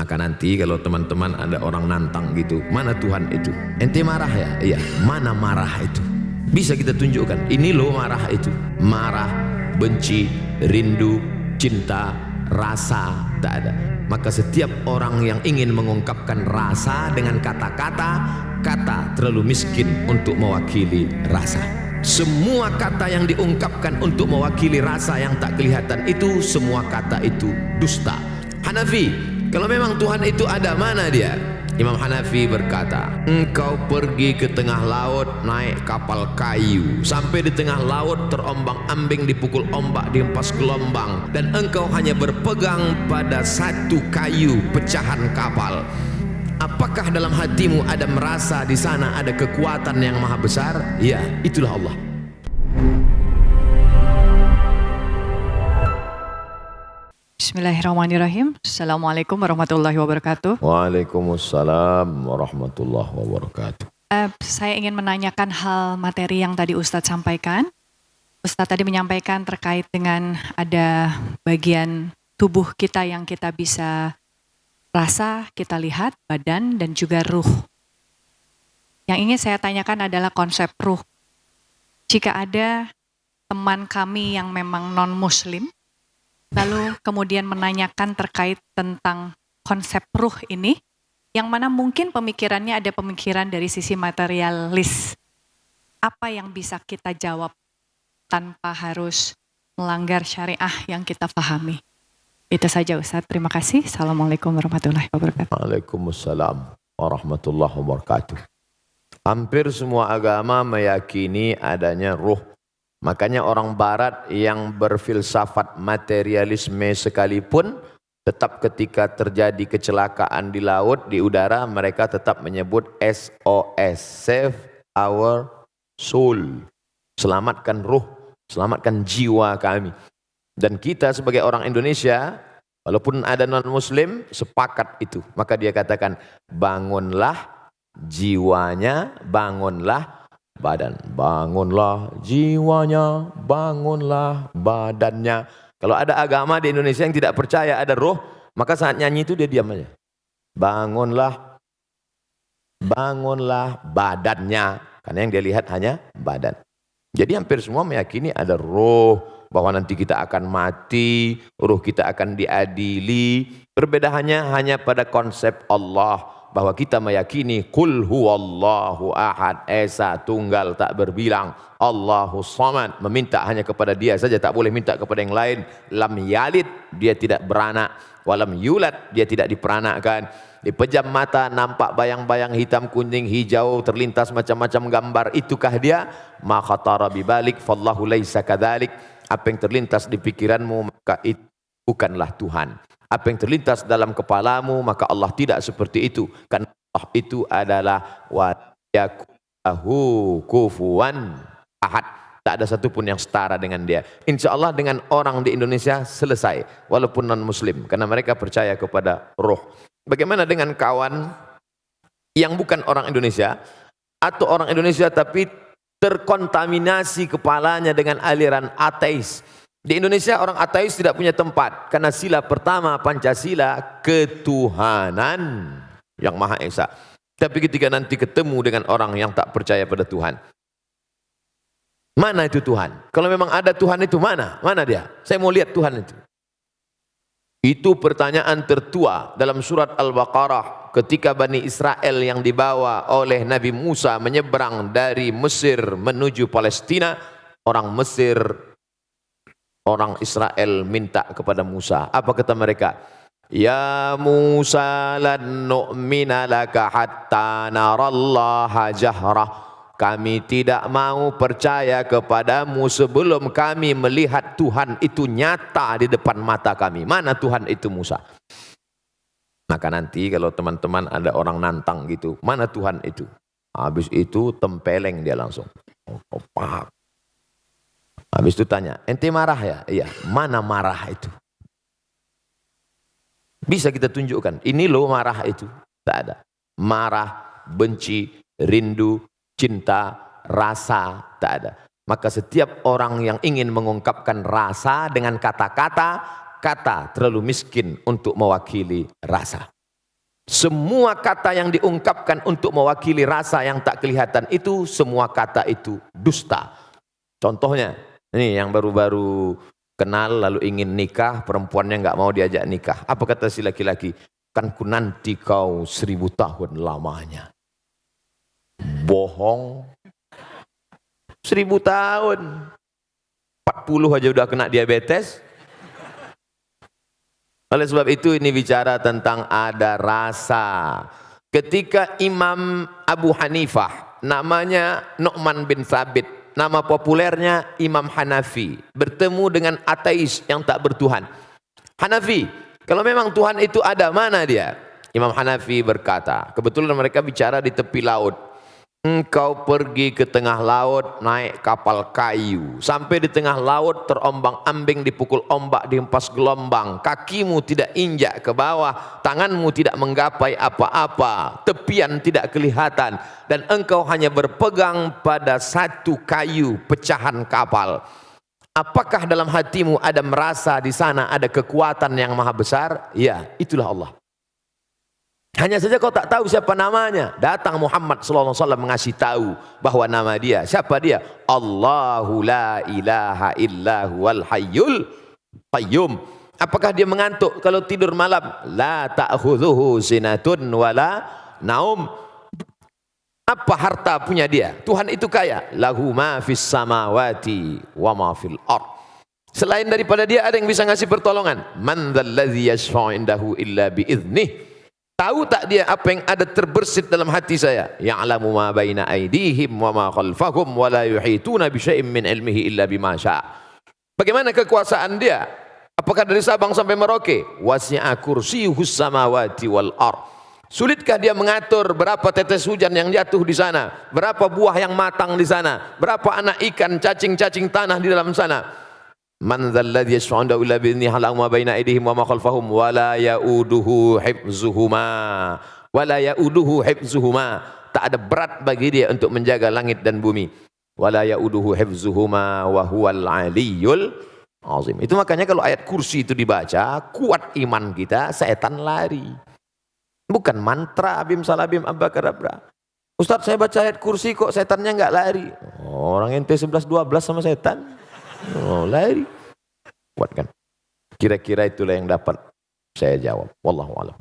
Maka nanti kalau teman-teman ada orang nantang gitu, mana Tuhan itu? Ente marah ya? Iya, mana marah itu? Bisa kita tunjukkan, ini loh marah itu. Marah, benci, rindu, cinta, rasa, tak ada. Maka setiap orang yang ingin mengungkapkan rasa dengan kata-kata, kata terlalu miskin untuk mewakili rasa. Semua kata yang diungkapkan untuk mewakili rasa yang tak kelihatan itu, semua kata itu dusta. Hanafi, kalau memang Tuhan itu ada, mana dia? Imam Hanafi berkata, engkau pergi ke tengah laut naik kapal kayu, sampai di tengah laut terombang-ambing, dipukul ombak, dihempas gelombang, dan engkau hanya berpegang pada satu kayu pecahan kapal. Apakah dalam hatimu ada merasa di sana ada kekuatan yang maha besar? Ya, itulah Allah. Bismillahirrahmanirrahim. Assalamualaikum warahmatullahi wabarakatuh. Waalaikumsalam warahmatullahi wabarakatuh. Saya ingin menanyakan hal materi yang tadi Ustadz sampaikan. Ustadz tadi menyampaikan terkait dengan ada bagian tubuh kita yang kita bisa rasa, kita lihat, badan, dan juga ruh. Yang ingin saya tanyakan adalah konsep ruh. Jika ada teman kami yang memang non-muslim, lalu kemudian menanyakan terkait tentang konsep ruh ini, yang mana mungkin pemikirannya ada pemikiran dari sisi materialis. Apa yang bisa kita jawab tanpa harus melanggar syariah yang kita pahami? Itu saja Ustadz, terima kasih. Assalamualaikum warahmatullahi wabarakatuh. Waalaikumsalam warahmatullahi wabarakatuh. Hampir semua agama meyakini adanya ruh. Makanya orang barat yang berfilsafat materialisme sekalipun, tetap ketika terjadi kecelakaan di laut, di udara, mereka tetap menyebut SOS, save our soul. Selamatkan ruh, selamatkan jiwa kami. Dan kita sebagai orang Indonesia, walaupun ada non-muslim, sepakat itu. Maka dia katakan, bangunlah jiwanya, bangunlah badan. Bangunlah jiwanya, bangunlah badannya. Kalau ada agama di Indonesia yang tidak percaya ada roh, maka saat nyanyi itu dia diam aja. Bangunlah, bangunlah badannya. Karena yang dia lihat hanya badan. Jadi hampir semua meyakini ada roh, bahwa nanti kita akan mati, ruh kita akan diadili. Perbedaannya hanya pada konsep Allah, bahwa kita meyakini qul huwallahu ahad, esa tunggal tak berbilang, Allahus samad, meminta hanya kepada dia saja, tak boleh minta kepada yang lain. Lam yalid, dia tidak beranak, walam yulad, dia tidak diperanakkan. Dipejam mata, nampak bayang-bayang hitam, kuning, hijau, terlintas macam-macam gambar. Itukah dia? Ma khatara bibalik fallahu laisa kadzalik. Apa yang terlintas di pikiranmu, maka itu bukanlah Tuhan. Apa yang terlintas dalam kepalamu, maka Allah tidak seperti itu. Karena Allah itu adalah wa yakulahu kufuwan ahad. Tak ada satupun yang setara dengan dia. Insya Allah dengan orang di Indonesia selesai, walaupun non-muslim, karena mereka percaya kepada roh. Bagaimana dengan kawan yang bukan orang Indonesia, atau orang Indonesia tapi terkontaminasi kepalanya dengan aliran ateis? Di Indonesia orang ateis tidak punya tempat, karena sila pertama Pancasila, ketuhanan yang Maha Esa. Tapi ketika nanti ketemu dengan orang yang tak percaya pada Tuhan, mana itu Tuhan? Kalau memang ada Tuhan itu mana? Mana dia? Saya mau lihat Tuhan itu. Itu pertanyaan tertua dalam surat Al-Baqarah ketika Bani Israel yang dibawa oleh Nabi Musa menyeberang dari Mesir menuju Palestina. Orang Mesir, orang Israel minta kepada Musa. Apa kata mereka? Ya Musa lan nu'mina laka hatta narallaha jahrah. Kami tidak mau percaya kepadamu sebelum kami melihat Tuhan itu nyata di depan mata kami. Mana Tuhan itu Musa? Maka nanti kalau teman-teman ada orang nantang gitu, mana Tuhan itu? Habis itu tempeleng dia langsung. Oh, paham. Habis itu tanya, ente marah ya? Iya, mana marah itu? Bisa kita tunjukkan, ini loh marah itu. Tak ada. Marah, benci, rindu, cinta, rasa, tak ada. Maka setiap orang yang ingin mengungkapkan rasa dengan kata-kata, kata terlalu miskin untuk mewakili rasa. Semua kata yang diungkapkan untuk mewakili rasa yang tak kelihatan itu, semua kata itu dusta. Contohnya, ini yang baru-baru kenal lalu ingin nikah, perempuannya nggak mau diajak nikah. Apa kata si laki-laki? Kan ku nanti kau 1000 tahun lamanya. Bohong. 1000 tahun. 40 aja udah kena diabetes. Oleh sebab itu ini bicara tentang ada rasa. Ketika Imam Abu Hanifah, namanya Nu'man bin Thabit, nama populernya Imam Hanafi, bertemu dengan ateis yang tak bertuhan. Hanafi, kalau memang Tuhan itu ada, mana dia? Imam Hanafi berkata, kebetulan mereka bicara di tepi laut. Engkau pergi ke tengah laut naik kapal kayu, sampai di tengah laut terombang-ambing, dipukul ombak, dihempas gelombang, kakimu tidak injak ke bawah, tanganmu tidak menggapai apa-apa, tepian tidak kelihatan, dan engkau hanya berpegang pada satu kayu pecahan kapal. Apakah dalam hatimu ada merasa di sana ada kekuatan yang maha besar? Ya, itulah Allah. Hanya saja kau tak tahu siapa namanya. Datang Muhammad SAW mengasih tahu bahwa nama dia. Siapa dia? Allahu la ilaha illa huwal hayyul qayyum. Apakah dia mengantuk kalau tidur malam? La ta'khudhuhu sinatun wala naum. Apa harta punya dia? Tuhan itu kaya. Lahu ma fis samawati wa ma fil ard. Selain daripada dia ada yang bisa ngasih pertolongan? Man dzalladzi yashfa'u indahu illa biiznih. Tahu tak dia apa yang ada terbersit dalam hati saya? Ya'lamu ma baina aydihim wa ma khalfahum wa la yuhituna bi syai'in min ilmihi illa bima syaa'. Bagaimana kekuasaan dia? Apakah dari Sabang sampai Merauke? Wasi'a kursiyyuhus samawati wal ard. Sulitkah dia mengatur berapa tetes hujan yang jatuh di sana? Berapa buah yang matang di sana? Berapa anak ikan, cacing-cacing tanah di dalam sana? Man dzalladzi yashfa'u indahu illa bi'idznihi ya'lamu ma baina aydihim wa ma khalfahum wa la ya'uduhu hifdzuhuma. Tak ada berat bagi dia untuk menjaga langit dan bumi. Wa la ya'uduhu hifdzuhuma wa huwal 'aliyyul 'azim. Itu makanya kalau ayat kursi itu dibaca, kuat iman kita, setan lari. Bukan mantra bim salabim abakadabra. Ustaz, saya baca ayat kursi kok setannya enggak lari. Orang ente 11 12 sama setan. Oh, lari. Kuat kan? Kira-kira itulah yang dapat saya jawab. Wallahu a'lam.